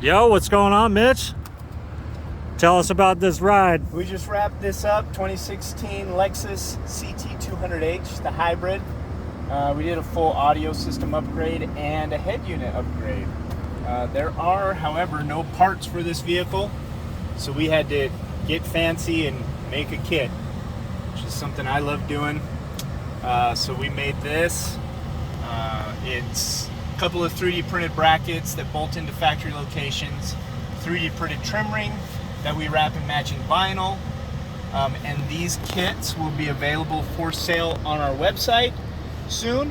Yo, what's going on, Mitch? Tell us about this ride. We just wrapped this up, 2016 Lexus CT200h, the hybrid. We did a full audio system upgrade and a head unit upgrade. There are, however, no parts for this vehicle, so we had to get fancy and make a kit, which is something I love doing. So we made this. It's a couple of 3D printed brackets that bolt into factory locations, 3D printed trim ring that we wrap in matching vinyl, and these kits will be available for sale on our website soon.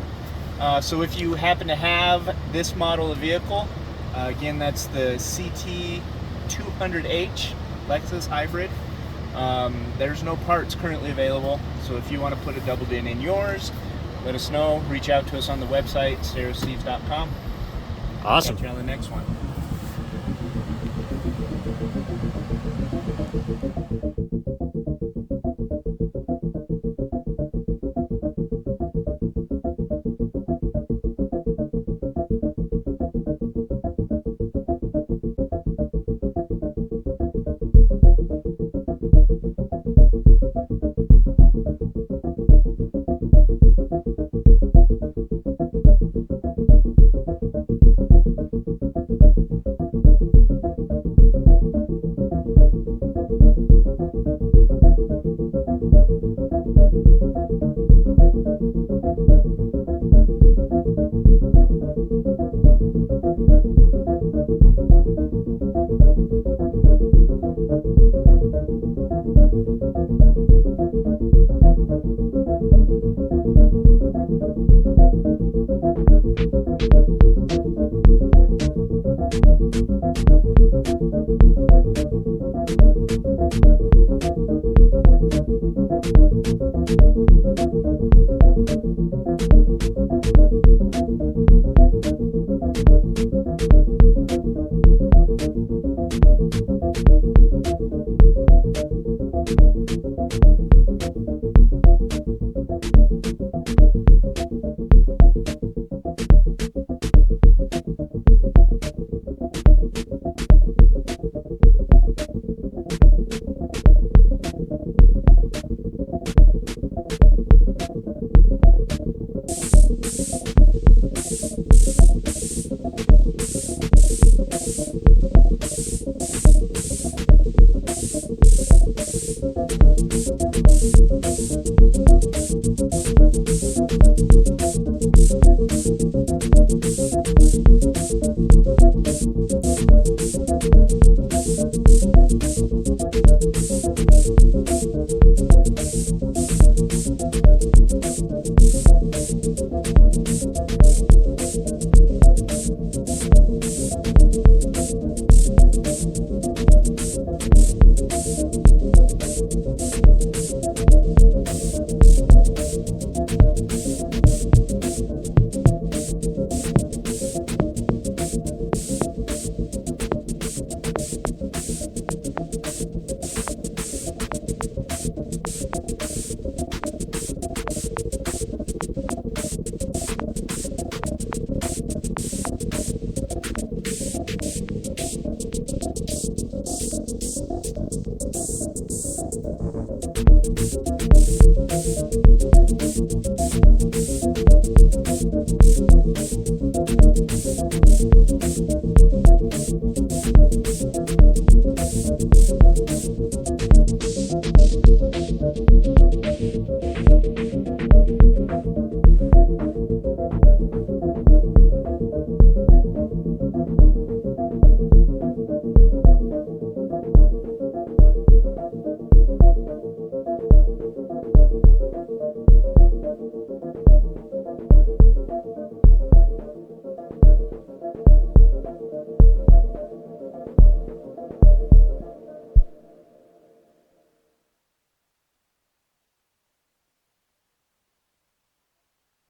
So if you happen to have this model of vehicle, again, that's the CT200h Lexus hybrid. There's no parts currently available, so if you want to put a double din in yours, let us know. Reach out to us on the website, stereosteves.com. Awesome. Catch you on the next one.